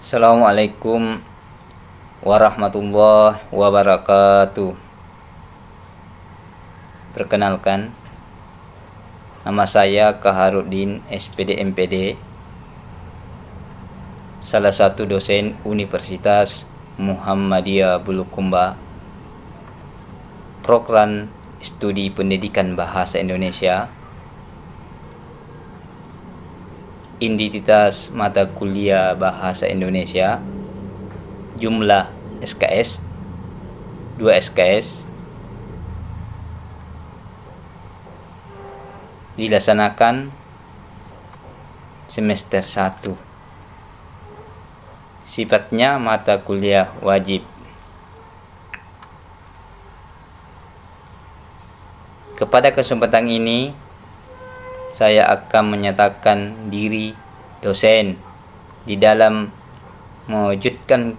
Assalamualaikum warahmatullahi wabarakatuh. Perkenalkan, nama saya Kaharudin SPD MPD, salah satu dosen Universitas Muhammadiyah Bulukumba, Program Studi Pendidikan Bahasa Indonesia, identitas mata kuliah Bahasa Indonesia, jumlah SKS 2 SKS, dilaksanakan semester 1. Sifatnya mata kuliah wajib. Kepada kesempatan ini, saya akan menyatakan diri dosen di dalam mewujudkan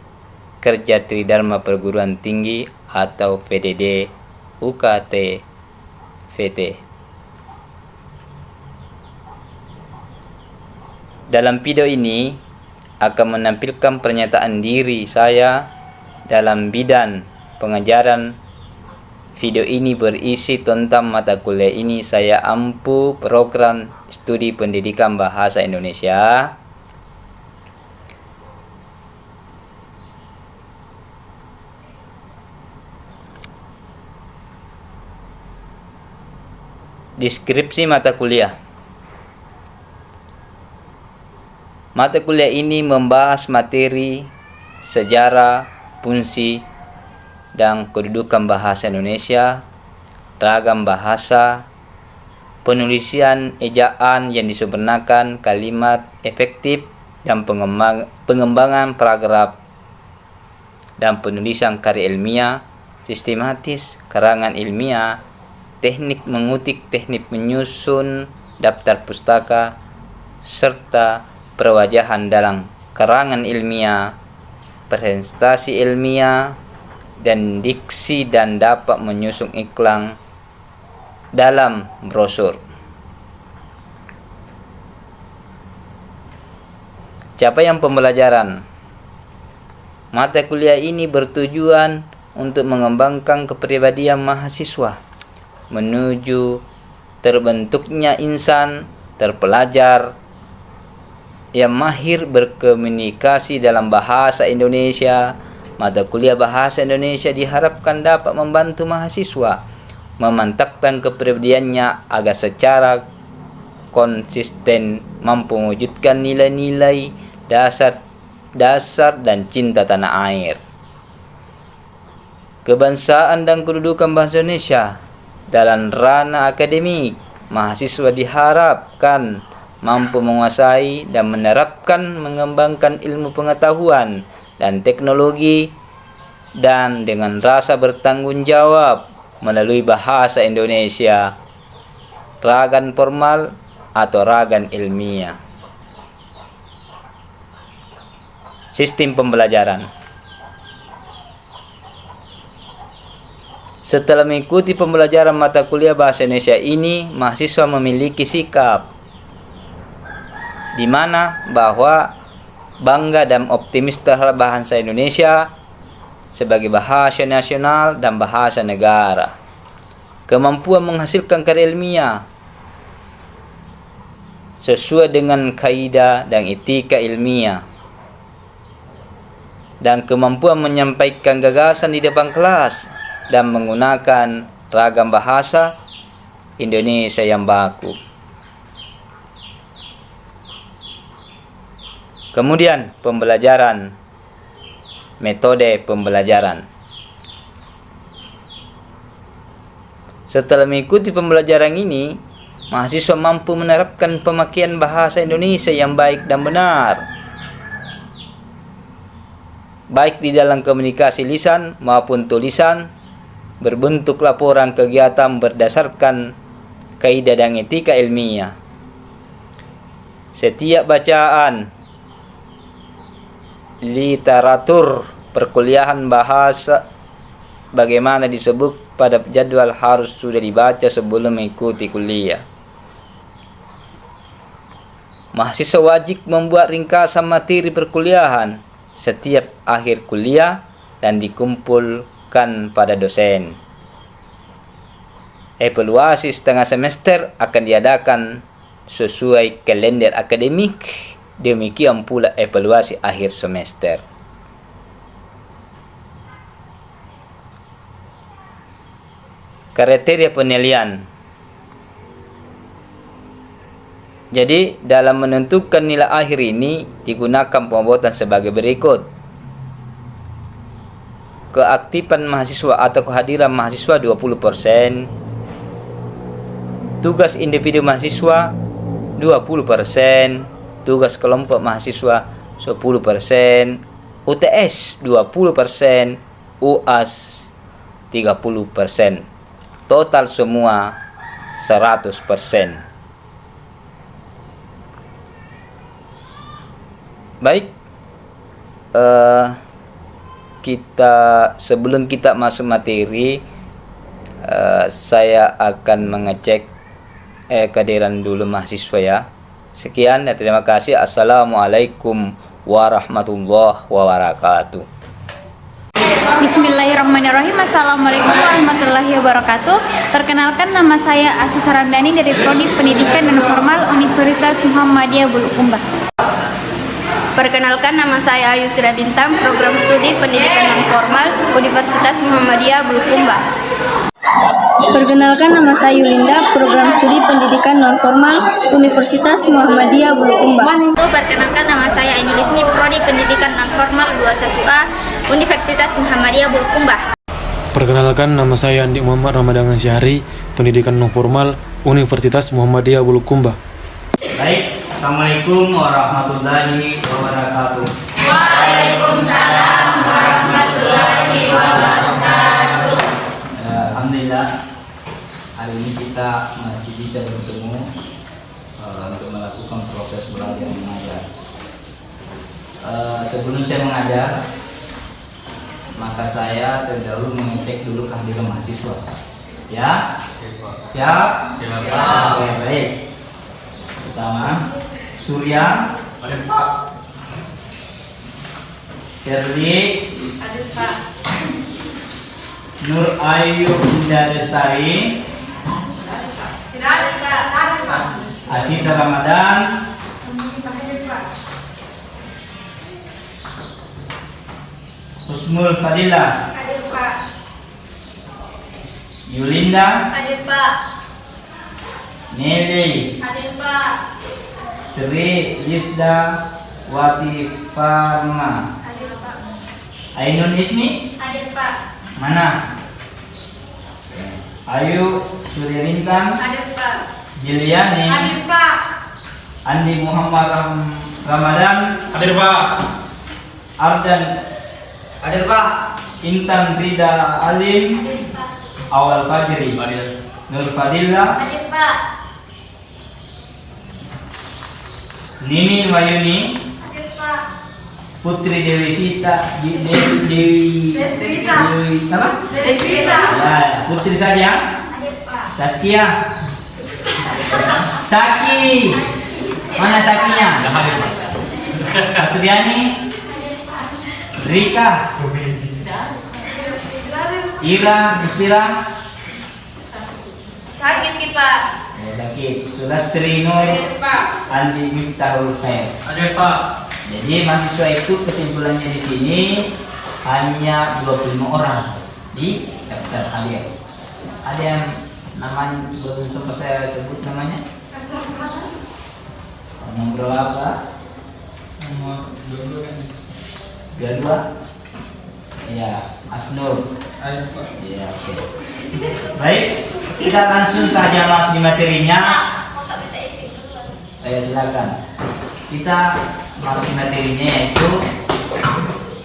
kerja Tridharma Perguruan Tinggi atau PDD UKT VT. Dalam video ini akan menampilkan pernyataan diri saya dalam bidang pengajaran. Video ini berisi tentang mata kuliah ini saya ampu program studi pendidikan bahasa Indonesia, deskripsi mata kuliah. Mata kuliah ini membahas materi sejarah, fungsi, dan kedudukan bahasa Indonesia, ragam bahasa, penulisan ejaan yang disempurnakan, kalimat efektif, dan pengembangan paragraf, dan penulisan karya ilmiah, sistematis, karangan ilmiah, teknik mengutik, teknik menyusun, daftar pustaka, serta perwajahan dalam karangan ilmiah, presentasi ilmiah, dan diksi, dan dapat menyusun iklan dalam brosur. Capaian pembelajaran. Mata kuliah ini bertujuan untuk mengembangkan kepribadian mahasiswa menuju terbentuknya insan terpelajar yang mahir berkomunikasi dalam bahasa Indonesia. Mata kuliah bahasa Indonesia diharapkan dapat membantu mahasiswa memantapkan kepribadiannya agar secara konsisten mampu mewujudkan nilai-nilai dasar dan cinta tanah air, kebangsaan, dan kedudukan bahasa Indonesia. Dalam ranah akademik, mahasiswa diharapkan mampu menguasai dan menerapkan mengembangkan ilmu pengetahuan dan teknologi, dan dengan rasa bertanggung jawab melalui bahasa Indonesia, ragan formal atau ragan ilmiah. Sistem pembelajaran. Setelah mengikuti pembelajaran mata kuliah bahasa Indonesia ini, mahasiswa memiliki sikap di mana bahwa bangga dan optimis terhadap bahasa Indonesia sebagai bahasa nasional dan bahasa negara. Kemampuan menghasilkan karya ilmiah sesuai dengan kaidah dan etika ilmiah, dan kemampuan menyampaikan gagasan di depan kelas dan menggunakan ragam bahasa Indonesia yang baku. Kemudian pembelajaran, metode pembelajaran. Setelah mengikuti pembelajaran ini, mahasiswa mampu menerapkan pemakaian bahasa Indonesia yang baik dan benar, baik di dalam komunikasi lisan maupun tulisan, berbentuk laporan kegiatan berdasarkan kaidah dan etika ilmiah. Setiap bacaan literatur perkuliahan bahasa bagaimana disebut pada jadwal harus sudah dibaca sebelum mengikuti kuliah. Mahasiswa wajib membuat ringkasan materi perkuliahan setiap akhir kuliah dan dikumpulkan pada dosen. Evaluasi setengah semester akan diadakan sesuai kalender akademik. Demikian pula evaluasi akhir semester. Kriteria penilaian. Jadi dalam menentukan nilai akhir ini digunakan pembuatan sebagai berikut. Keaktifan mahasiswa atau kehadiran mahasiswa 20%. Tugas individu mahasiswa 20%. Tugas kelompok mahasiswa 10%. UTS 20%. UAS 30%. Total semua 100%. Baik, sebelum kita masuk materi, saya akan mengecek kehadiran dulu mahasiswa ya. Sekian dan terima kasih. Assalamualaikum warahmatullahi wabarakatuh. Bismillahirrahmanirrahim. Assalamualaikum warahmatullahi wabarakatuh. Perkenalkan, nama saya Asis Ramdhani dari Prodi Pendidikan Non Formal Universitas Muhammadiyah Bulukumba. Perkenalkan, nama saya Ayu Surya Bintang, Program Studi Pendidikan Non Formal Universitas Muhammadiyah Bulukumba. Perkenalkan, nama saya Yulinda, Program Studi Pendidikan Non Formal Universitas Muhammadiyah Bulukumba. Perkenalkan, nama saya Ainul Ismi, Prodi Pendidikan Non Formal 21A Universitas Muhammadiyah Bulukumba. Perkenalkan, nama saya Andi Muhammad Ramadan Syahri, Pendidikan Non Formal Universitas Muhammadiyah Bulukumba. Baik, Assalamualaikum warahmatullahi wabarakatuh. Waalaikumsalam warahmatullahi wabarakatuh. Alhamdulillah, hari ini kita masih bisa bertemu untuk melakukan proses belajar mengajar. Sebelum saya mengajar, maka saya terdahulu mengecek dulu kehadiran mahasiswa. Ya, siap? Siap. Oke, baik. Pertama, Surya. Hadir Pak. Sherly. Hadir Pak. Nur Ayu Indah Lestari. Tidak ada Pak. Aziz Ramadan. Hadir Pak. Husnul Fadilah. Hadir Pak. Yulinda. Hadir Pak. Nelly. Hadir Pak. Sri Lisda Wati Farma. Hadir Pak. Ainun Ismi. Hadir Pak. Mana? Ayu Surya Lintang. Hadir Pak. Jiliani. Hadir Pak. Andi Muhammad Ramadan. Hadir Pak. Ardan. Hadir Pak. Intan Rida Alim. Hadir Pak. Awal Fajri. Hadir. Nur Fadillah. Hadir Pak. Nimin Wayuni. Hadir Pak. Putri Dewi Sita. Dewi apa? Deswita. Ya, Putri saja. Hadir Pak. Tazkiyah. Saki. Mana Sakinya? Asriani. Rika. Ira, Musfira. Sakit ki Pak. Sakit. Sulastri Nur. Pak. Andi Miftahul Khair. Hadir Pak. Jadi mahasiswa itu kesimpulannya di sini hanya 25 orang di daftar hadir. Ada yang namanya belum sempat saya sebut namanya? Nomor berapa? Nomor 22 kan. 22. Ya, Asnur. Hadir Pak. Ya, oke. Baik, kita langsung saja masuk di materinya. Silakan. Kita masuk materinya yaitu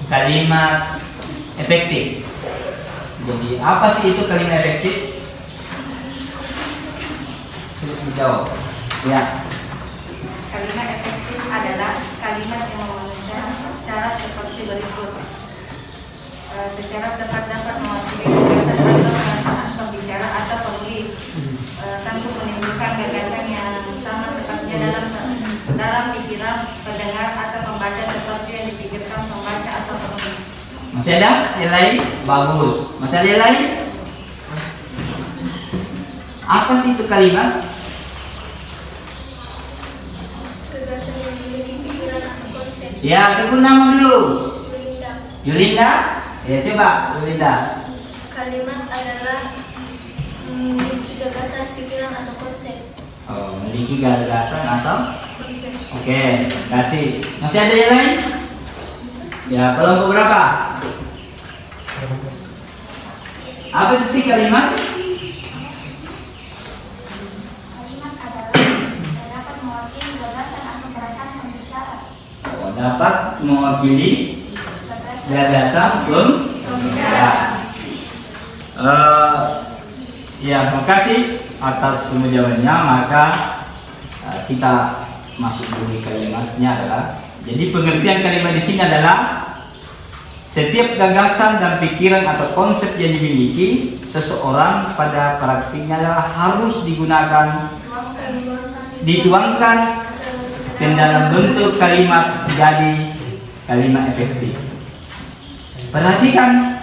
kalimat efektif. Jadi apa sih itu kalimat efektif? Silakan jawab. Ya. Kalimat efektif adalah kalimat yang memenuhi syarat seperti berikut. Secara tepat dapat mewakili gagasan atau perasaan pembicara atau penulis, sanggup menimbulkan gagasan yang sama tepatnya dalam pikiran pendengar atau pembaca seperti yang dipikirkan pembaca Masih ada yang lain? Bagus. Masih ada yang lain? Apa sih itu kalimat? Gagasan yang memiliki pikiran atau konsep. Ya, sebut nama dulu. Yulinda. Yulinda? Ya, coba Yulinda. Kalimat adalah memiliki gagasan, pikiran atau konsep. Oh, memiliki gagasan atau? Konsep. Oke, kasih. Masih ada yang lain? Ya, kelompok berapa? Apa itu sih kalimat? Kalimat adalah dapat mewakili gagasan atau perasaan pembicara. Oh, dapat mewakili gagasan pembicara. Ya, terima kasih atas semua jawabannya. Maka kita masuk dulu kalimatnya adalah. Jadi pengertian kalimat di sini adalah setiap gagasan dan pikiran atau konsep yang dimiliki seseorang pada praktiknya adalah harus dituangkan ke dalam bentuk kalimat jadi kalimat efektif. Perhatikan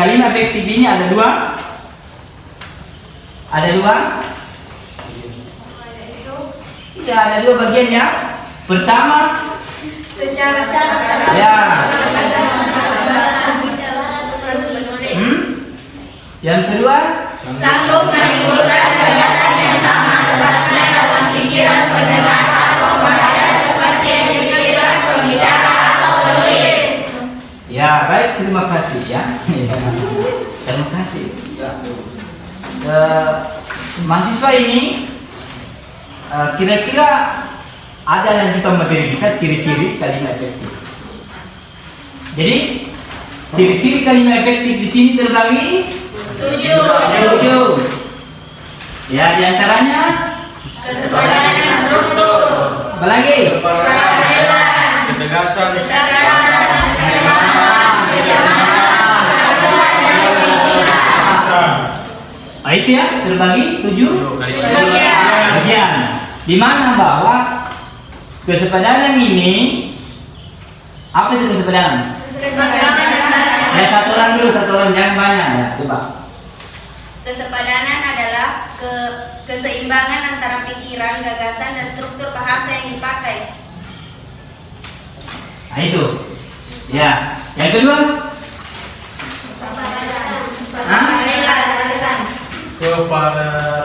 kalimat efektif ini ada dua. Ya, ada dua bagian ya. Pertama, ya. Yang kedua, Sanggup menimbulkan gagasan yang sama letaknya dalam pikiran pendengar atau pembaca seperti yang dipikirkan pembicara atau penulis. ya baik, terima kasih ya. Terima kasih. Mahasiswa ini kira-kira ada yang kita materi kita ciri-ciri kalimat efektif. Jadi ciri-ciri kalimat efektif di sini terbagi 7. Ya, diantaranya Kesesuaian dengan struktur, apa lagi? Ketegasan. Itu ya, terbagi 7 bagian. Di mana bahwa kesepadanan ini, apa itu kesepadanan? Ya, satu orang jangan banyak ya, coba. Kesepadanan adalah keseimbangan antara pikiran, gagasan, dan struktur bahasa yang dipakai. Nah itu, ya. Yang kedua,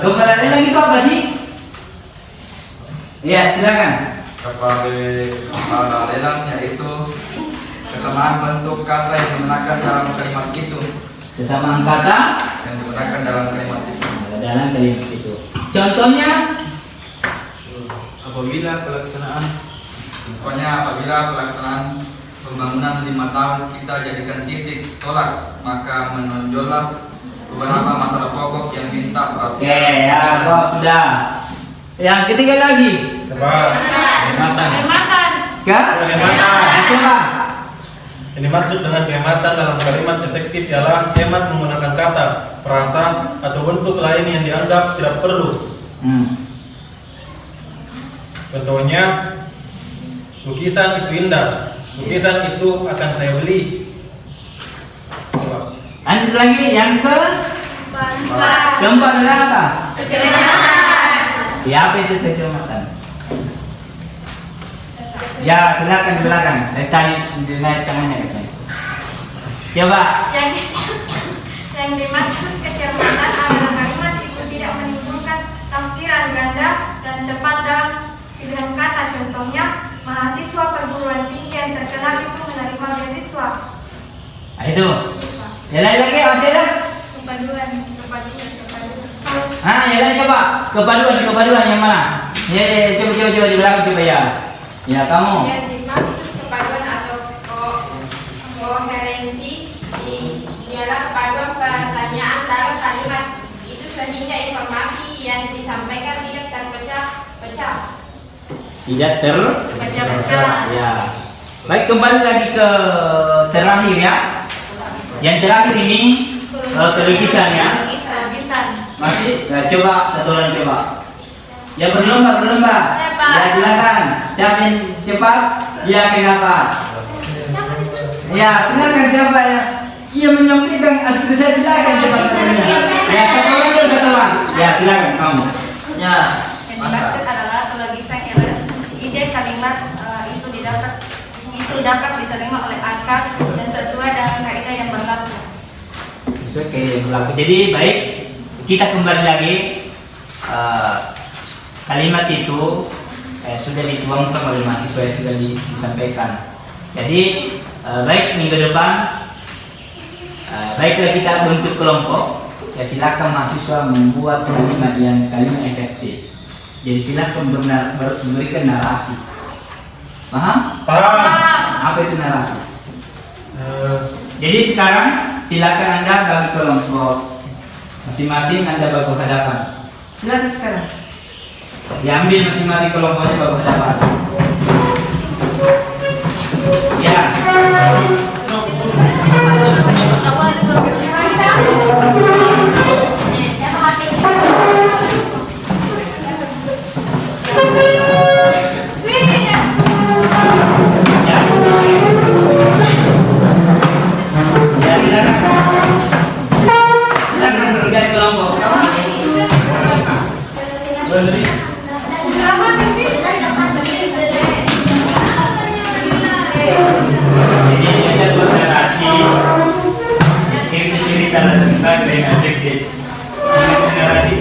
keparalelan itu apa sih? Ya, silakan. Keparalelan yaitu kesamaan bentuk kata yang digunakan dalam kalimat itu. Kesamaan kata Yang digunakan dalam kalimat itu. dalam kalimat itu. Contohnya, Apabila pelaksanaan pembangunan 5 tahun kita jadikan titik tolak, maka menonjollah beberapa masalah pokok yang minta oke perhatian. ya, kok sudah. Yang ketiga lagi, Kehematan. coba. Yang dimaksud dengan kehematan dalam kalimat efektif ialah hemat menggunakan kata, frasa, atau bentuk lain yang dianggap tidak perlu. Contohnya, Lukisan itu indah. Lukisan itu akan saya beli. lanjut lagi yang keempat adalah apa? Ya, apa itu kecamatan? Ya, silakan di belakang. Naik tangannya ke sini. Coba. Yang dimaksud kecermatan adalah kalimat itu tidak menimbulkan tafsiran ganda dan cepat dalam pilihan kata. Contohnya, mahasiswa perguruan tinggi yang terkenal itu menerima beasiswa. Nah, itu. Yang lain lagi masih ada? Kepaduan. Yang lain coba. Kepaduan yang mana? Ya, coba di belakang coba ya. Ya, kamu. Yang dimaksud kepaduan atau koherensi ialah kepaduan pertanyaan antara kalimat itu sehingga informasi yang disampaikan tidak terpecah-pecah. Tidak Pecah-pecah. Ya. Baik, kembali lagi ke terakhir ya. Yang terakhir ini lukisan ya. Masih? Ya, coba satu orang coba. Ya, berlomba. Ya, silakan. Siapa yang cepat? Dia akan dapat. Ya, silakan siapa ya? Ia menyampaikan aspirasi saya, silakan cepat. Ya, satu orang. Ya, silakan kamu. Ya, Yang dimaksud adalah kalau bisa kira ide kalimat itu dapat diterima oleh akar dan sesuai dengan kaidah yang berlaku. Sesuai kaidah yang berlaku. Jadi baik, kita kembali lagi. Kalimat itu sudah dituangkan oleh mahasiswa yang sudah disampaikan. Jadi baik minggu depan, baiklah kita bentuk kelompok. Ya silakan mahasiswa membuat kalimat yang efektif. Jadi silakan memberikan narasi. Paham? Paham. Apa itu narasi? Jadi sekarang silakan Anda bagi kelompok. Masing-masing Anda bagi hadapan. Silakan sekarang. Diambil masing-masing kelompoknya bagi hadapan. Ya. Silakan berganti kelompok. Jadi ada dua narasi. Kita cerita tentang dengan objektif. Narasi.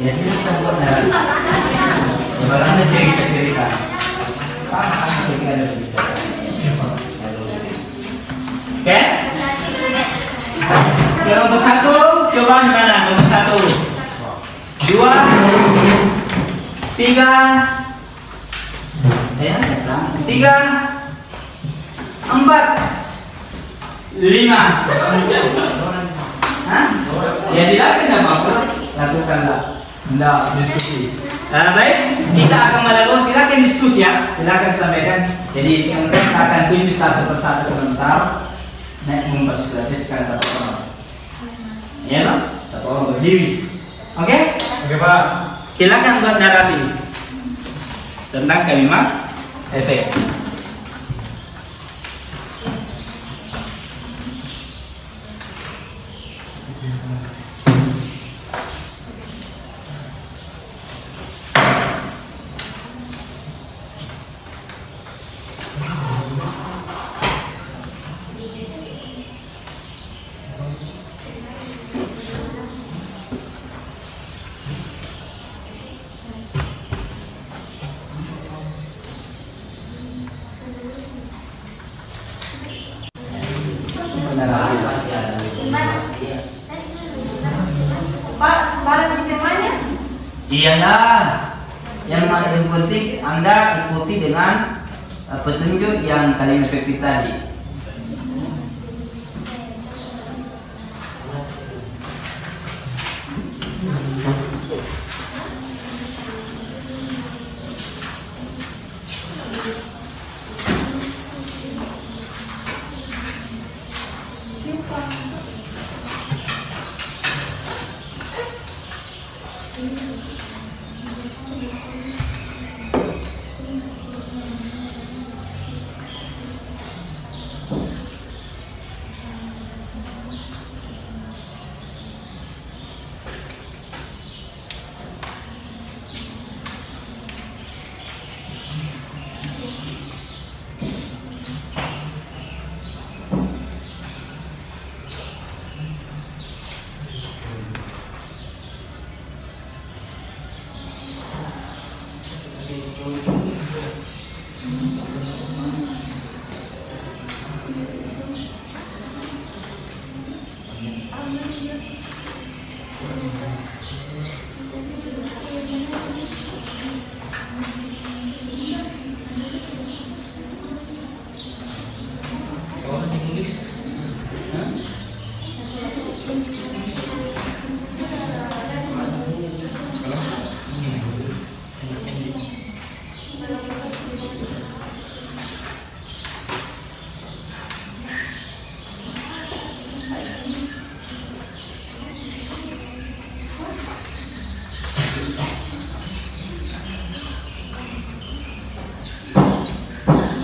Ya kita buat narasi. Ya baru Anda cerita. Sama ketika ada berbicara. Oke? Nomor 1, coba mana? Nomor 1, 2, 3, 4, 5. Hah? Ya silakan tidak apa-apa. Lakukanlah. Tidak diskusi. Baik, kita akan melakukan, silakan diskusi ya. Silakan sampaikan. Jadi sekarang saya akan tunjuk satu persatu sebentar. Mempersilakan satu orang. Ya, Pak? Satu orang berdiri. Oke? Oke, Pak. Silakan buat narasi tentang kalimat efek. Pak, barang di temanya? Iyalah, yang penting Anda ikuti dengan petunjuk yang kalian efektif tadi.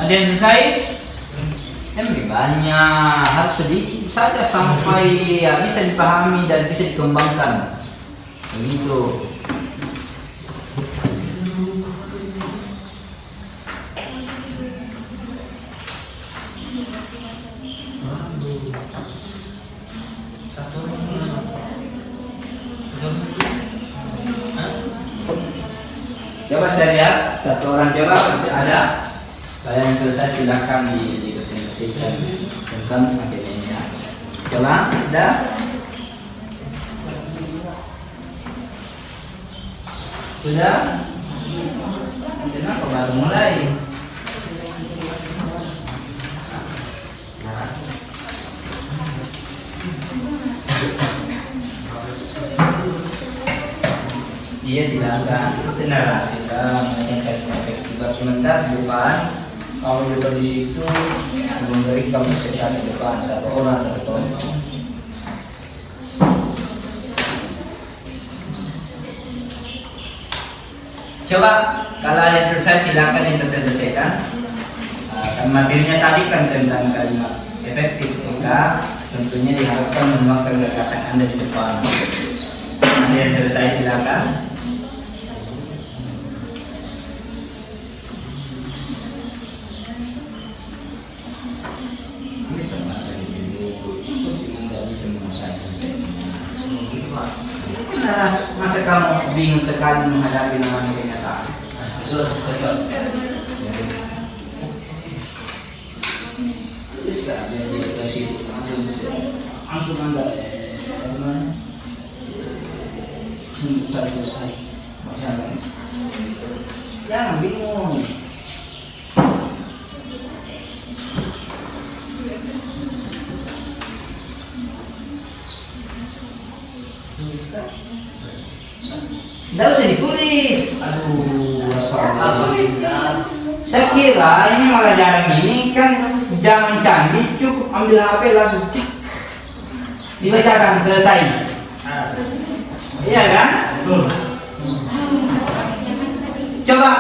Ada yang selesai? Lebih banyak, harus sedikit saja sampai ya, bisa dipahami dan bisa dikembangkan. Begitu. Coba saya lihat, satu orang coba masih ada. Kalian selesai silakan dipresentasikan tentang akademia. Coba, sudah? Sudah? Kenapa baru mulai? Iya silakan. Benar, kita menanyakan sebab sebentar di depan. Kalau duduk di situ, memberi kamu sekitar di depan satu orang. Coba kalau yang selesai silakan yang selesaikan. Materinya tadi kan tentang kalimat efektif, maka tentunya diharapkan menuangkan gagasan Anda di depan. Ada yang selesai silakan. Masa kamu bingung sekali menghadapi nama kenyataan? Betul. Bisa jadi presiden langsung Anda selesai. Jangan bingung. Tidak usah ditulis. Aduh, alhamdulillah. Saya kira ini malah jarang ini kan zaman canggih, cukup ambil HP langsung cik dibacakan selesai. Iya kan? Coba.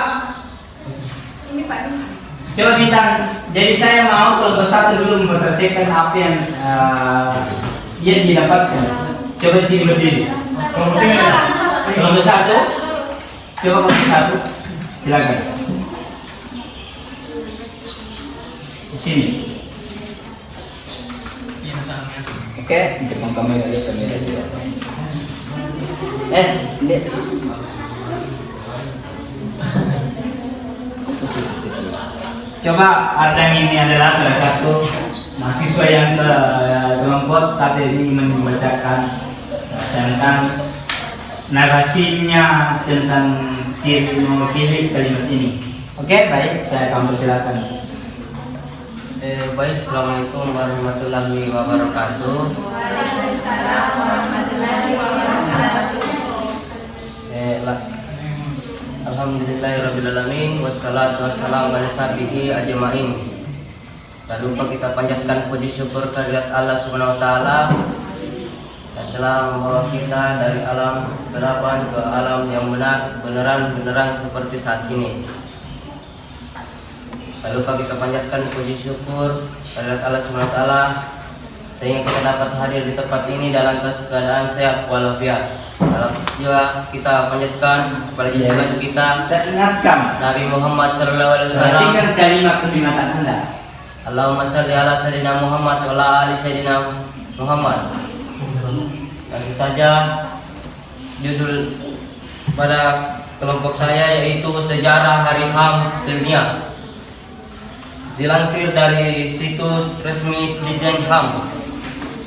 Coba bintang. Jadi saya mau kelompok satu dulu memperhatikan apa yang dia didapatkan. Coba di sini berdiri. Kelompok satu. Coba kelompok satu. Silakan. Di sini. Oke, depan kamera juga. Lihat di situ. Coba Artang ini adalah salah satu mahasiswa yang kelompok saat ini membacakan tentang narasinya tentang ciri mewakili kalimat ini. Oke, baik, saya akan persilakan. Baik, assalamualaikum warahmatullahi wabarakatuh. Waalaikumsalam warahmatullahi wabarakatuh. Alhamdulillahirrabbilalamin. Wassalatu wassalamu ala sabihi ajma'in. Tak lupa kita panjatkan puji syukur kehadirat Allah Subhanahu wa taala yang telah membawa kita dari alam kegelapan ke alam yang beneran seperti saat ini. Tak lupa kita panjatkan puji syukur kehadirat Allah Subhanahu wa taala sehingga kita dapat hadir di tempat ini dalam keadaan sehat walafiat. Dalam juga kita panjatkan kepada junjungan kita, saya ingatkan Nabi Muhammad SAW. perhatikan kalimat kenikmatan Anda. Allahumma shalli ala sayyidina Muhammad wa ala ali sayyidina Muhammad. Langsung saja judul pada kelompok saya yaitu Sejarah Hari HAM Sedunia. Dilansir dari situs resmi Dirjen HAM,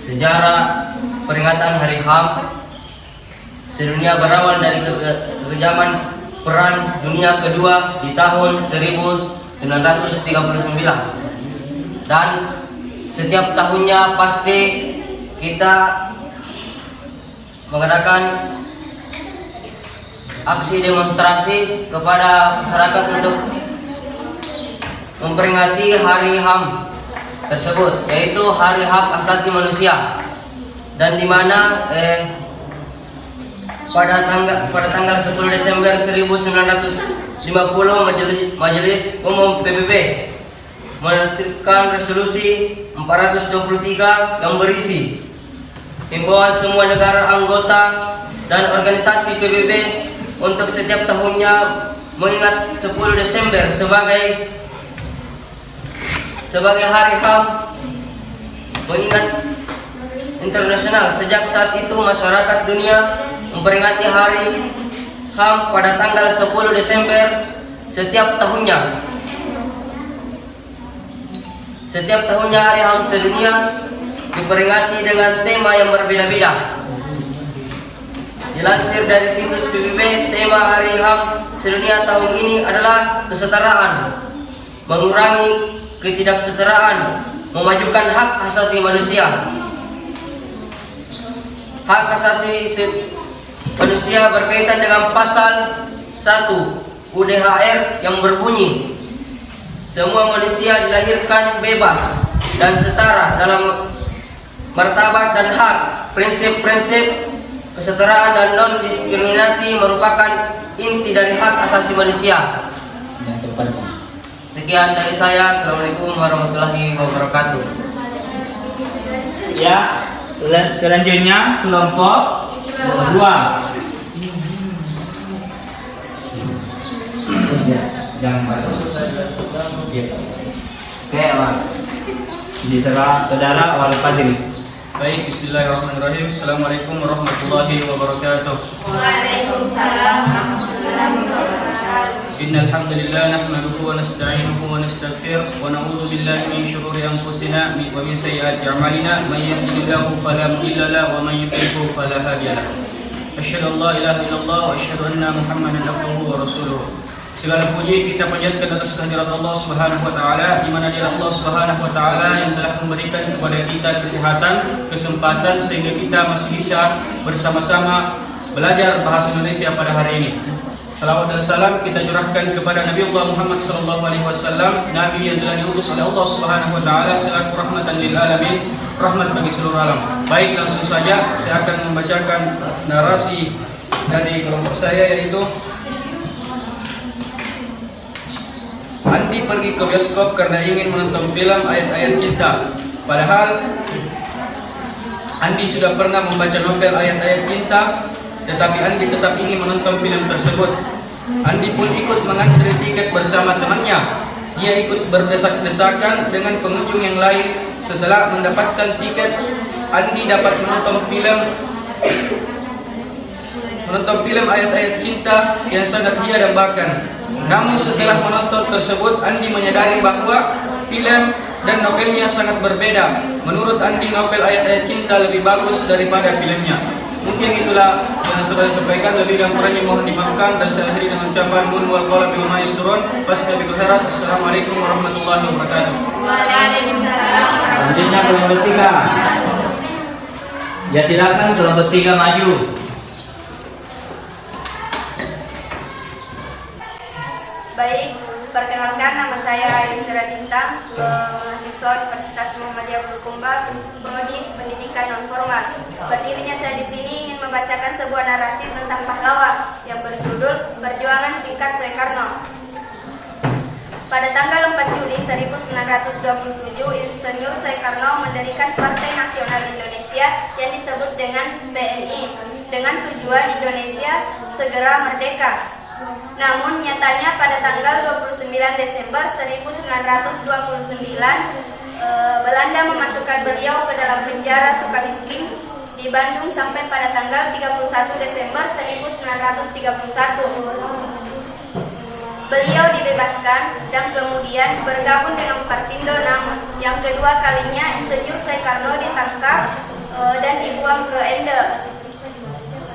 sejarah peringatan Hari HAM Sedunia berawal dari kekejaman Perang Dunia Kedua di tahun 1939 dan setiap tahunnya pasti kita mengadakan aksi demonstrasi kepada masyarakat untuk memperingati Hari HAM tersebut, yaitu Hari Hak Asasi Manusia, dan di mana pada tanggal 10 Desember 1950 Majelis Umum PBB menerbitkan resolusi 423 yang berisi himbauan semua negara anggota dan organisasi PBB untuk setiap tahunnya mengingat 10 Desember sebagai hari HAM mengingat internasional. Sejak saat itu masyarakat dunia memperingati hari HAM pada tanggal 10 Desember setiap tahunnya. Setiap tahunnya hari HAM sedunia diperingati dengan tema yang berbeda-beda. Dilansir dari situs PBB, tema hari HAM sedunia tahun ini adalah kesetaraan, mengurangi ketidaksetaraan, memajukan hak asasi manusia. Hak asasi manusia berkaitan dengan pasal 1 UDHR yang berbunyi, semua manusia dilahirkan bebas dan setara dalam martabat dan hak. Prinsip-prinsip kesetaraan dan non-diskriminasi merupakan inti dari hak asasi manusia. Sekian dari saya. Assalamualaikum warahmatullahi wabarakatuh. Ya, selanjutnya kelompok 2. Jangan baru. Oke, Mas. Diserah saudara Wal Fadli. Baik, bismillahirrahmanirrahim. Assalamualaikum warahmatullahi wabarakatuh. Waalaikumsalam warahmatullahi wabarakatuh. Innal hamdalillah nahmaduhu wa nasta'inuhu wa nastaghfiruh wa na'udzu billahi min shururi anfusina wa min sayyiati a'malina may yahdihillahu fala mudilla lahu wa may yudlilhu fala hadiya lahu. Asyhadu an la ilaha illallah wa asyhadu anna Muhammadan abduhu wa rasuluh. Segala puji kita panjatkan atas kehadirat Allah Subhanahu wa taala, di mana dialah Allah Subhanahu wa taala yang telah memberikan kepada kita kesehatan, kesempatan sehingga kita masih bisa bersama-sama belajar bahasa Indonesia pada hari ini. Salawat dan salam kita curahkan kepada Nabi Allah Muhammad sallallahu alaihi wasallam, nabi yang telah diutus oleh Allah Subhanahu wa taala selaku rahmatan lil alamin, rahmat bagi seluruh alam. Baik, langsung saja saya akan membacakan narasi dari kelompok saya, yaitu Andi pergi ke bioskop karena ingin menonton film ayat-ayat cinta. Padahal Andi sudah pernah membaca novel ayat-ayat cinta, tetapi Andi tetap ingin menonton film tersebut. Andi pun ikut mengantri tiket bersama temannya. Ia ikut berdesak-desakan dengan pengunjung yang lain. Setelah mendapatkan tiket, Andi dapat menonton film ayat-ayat cinta yang sangat dia dambakan. Namun setelah menonton tersebut, Andi menyadari bahwa film dan novelnya sangat berbeda. Menurut Andi, novel ayat-ayat cinta lebih bagus daripada filmnya. Mungkin itulah yang saya sampaikan. Lebih dan kurangnya mohon dimaafkan, dan saya akhiri dengan ucapan mun wal qalam bima yasturun. Fasbiqul khairat. Assalamualaikum warahmatullahi wabarakatuh. Waalaikumsalam. Selanjutnya kelompok 3. Ya, silakan kelompok 3 maju. Baik, perkenalkan nama saya Yusra Bintang, mahasiswa Universitas Muhammadiyah Bulukumba, prodi Pendidikan Non-Formal. Berdirinya saya di sini ingin membacakan sebuah narasi tentang pahlawan yang berjudul Perjuangan Singkat Soekarno. Pada tanggal 4 Juli 1927, Insinyur Soekarno mendirikan Partai Nasional Indonesia yang disebut dengan PNI, dengan tujuan Indonesia segera merdeka. Namun nyatanya pada tanggal 29 Desember 1929 Belanda memasukkan beliau ke dalam penjara Sukamiskin di Bandung sampai pada tanggal 31 Desember 1931. Beliau dibebaskan dan kemudian bergabung dengan Partindo. Namun yang kedua kalinya Insinyur Soekarno ditangkap dan dibuang ke Ende,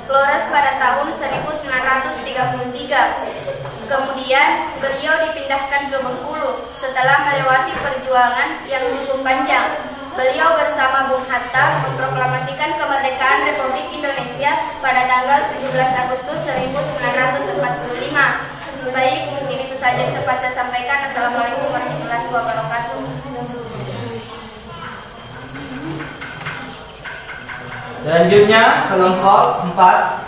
Flores pada tahun 1933. Kemudian beliau dipindahkan ke Bengkulu setelah melewati perjuangan yang cukup panjang. Beliau bersama Bung Hatta memproklamasikan kemerdekaan Republik Indonesia pada tanggal 17 Agustus 1945. Baik, mungkin itu saja yang sempat saya sampaikan. Assalamualaikum warahmatullahi wabarakatuh. Selanjutnya kelompok 4.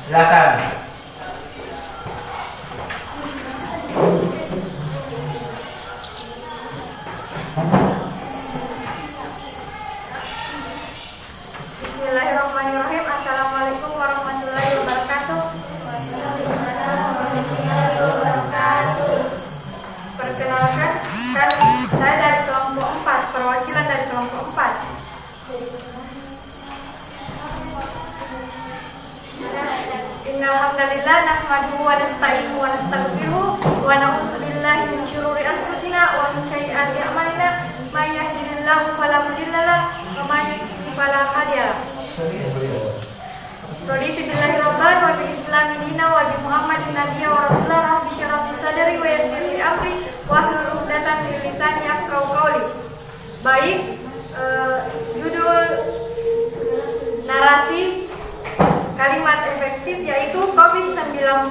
Silakan. Bismillahirrahmanirrahim. Assalamualaikum warahmatullahi wabarakatuh. Perkenalkan, saya dari kelompok 4, perwakilan dari kelompok 4. Innal hamdalillah nahmaduhu wa nasta'inuhu wa nastaghfiruh wa na'udzu billahi min syururi anfusina wa min sayyiati a'malina may yahdihillahu fala mudilla lahu wa may yudlil fala hadiya lahu. Raditu billahi rabban wa bil islami dinan wa bi Muhammadin nabiyyan wa rasulan rabbi shrah li sadri wa yassir li amri wa hlul 'uqdatam min lisani yafqahu qawli. Baik, judul narasi kalimat efektif yaitu COVID-19,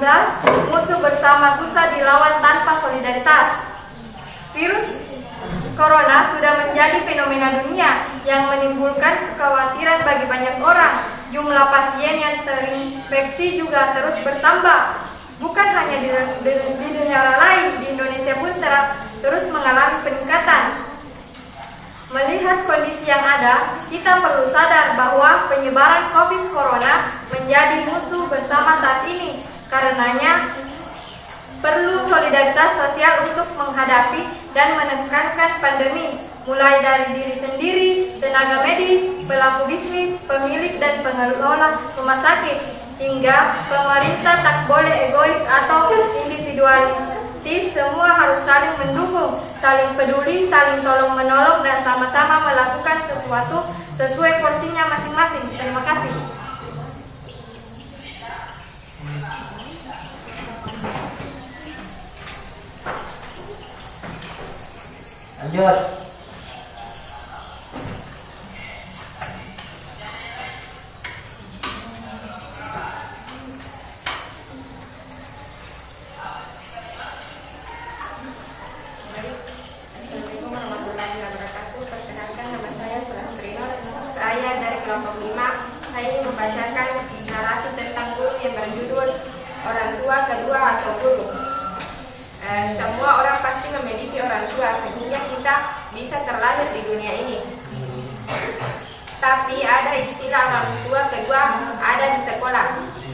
musuh bersama susah dilawan tanpa solidaritas. Virus Corona sudah menjadi fenomena dunia yang menimbulkan kekhawatiran bagi banyak orang. Jumlah pasien yang terinfeksi juga terus bertambah. Bukan hanya di negara lain, di Indonesia pun terus mengalami peningkatan. Melihat kondisi yang ada, kita perlu sadar bahwa penyebaran COVID Corona menjadi musuh bersama saat ini. Karenanya, perlu solidaritas sosial untuk menghadapi dan menekankan pandemi, mulai dari diri sendiri, tenaga medis, pelaku bisnis, pemilik dan pengelola rumah sakit, hingga pemerintah tak boleh egois atau individualis. Semua harus saling mendukung, saling peduli, saling tolong-menolong, dan sama-sama melakukan sesuatu sesuai porsinya masing-masing. Terima kasih. Lanjut. Assalamualaikum warahmatullahi wabarakatuh. Perkenalkan, nama saya Sulastri Nur. Saya dari kelompok 5. Saya ingin membacakan narasi tentang guru yang berjudul Orang Tua Kedua atau Guru. Semua orang pasti memiliki orang tua sehingga kita bisa terlahir di dunia ini. Tapi ada istilah orang tua kedua ada di sekolah.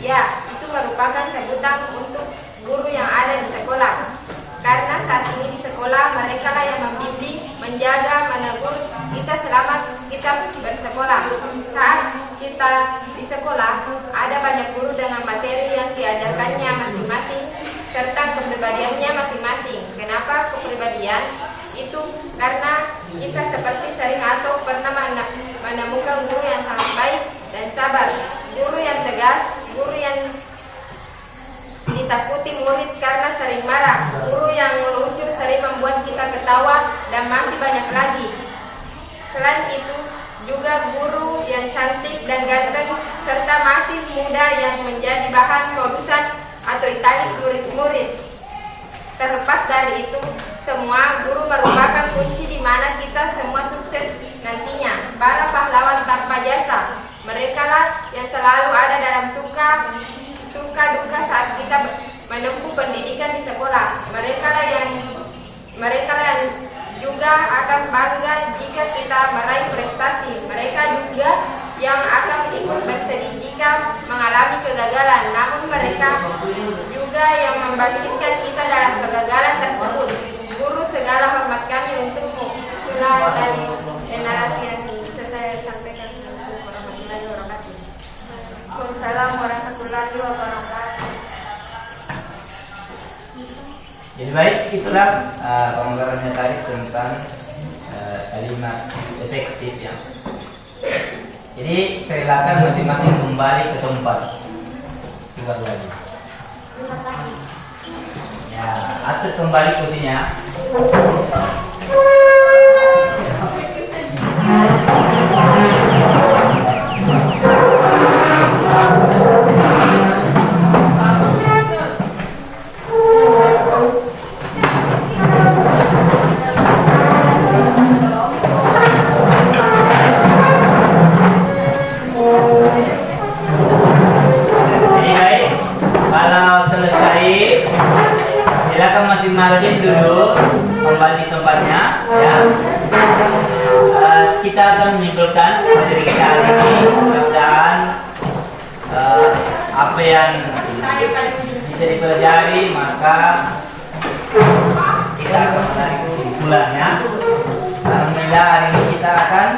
Ya, itu merupakan sebutan untuk guru yang ada di sekolah. Karena saat ini di sekolah mereka lah yang membimbing, menjaga, menegur kita selama kita bersekolah. Saat kita di sekolah ada banyak guru dengan materi yang diajarkannya masing-masing serta kepribadiannya masing-masing. Kenapa kepribadian? Itu karena kita seperti sering atau pernah menemukan guru yang sangat baik dan sabar, guru yang tegas, guru yang ditakuti murid karena sering marah, guru yang lucu sering membuat kita ketawa, dan masih banyak lagi. Selain itu juga guru yang cantik dan ganteng serta masih muda yang menjadi bahan produsen atau italik murid-murid. Terlepas dari itu, semua guru merupakan kunci di mana kita semua sukses nantinya. Para pahlawan tanpa jasa, mereka lah yang selalu ada dalam suka duka saat kita menempuh pendidikan di sekolah. Mereka lah yang juga akan bangga jika kita meraih prestasi. Mereka juga yang akan ikut bersedih jika mengalami kegagalan. Namun mereka juga yang membangkitkan kita dalam kegagalan tersebut. Guru, segala hormat kami untukmu. Itulah dari narasi yang bisa saya sampaikan. Assalamualaikum warahmatullahi wabarakatuh. Waalaikumsalam warahmatullahi wabarakatuh. Jadi baik, itulah pemaparannya tadi tentang kalimat efektif ya. Jadi silakan masing-masing kembali ke tempat. Coba lagi. Ya, atur kembali kursinya. Silakan masing-masing dulu kembali di tempatnya. yang bisa dipelajari, maka kita akan menarik kesimpulannya. Alhamdulillah hari ini kita akan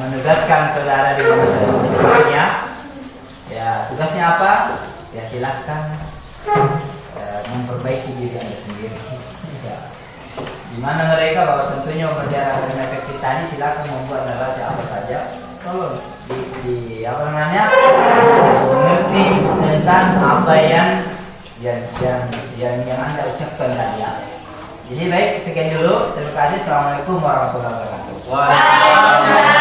menugaskan saudara di rumahnya. Ya, tugasnya apa? Ya silakan memperbaiki diri Anda sendiri. Ya. Di mana mereka bahwa tentunya perjalanan dengan efektif tadi, silakan membuat narasi apa saja. Tolong di apa namanya mengerti tentang apa yang Anda ucapkan tadi ya. Jadi baik, sekian dulu. Terima kasih. Assalamualaikum warahmatullahi wabarakatuh. Waalaikumsalam.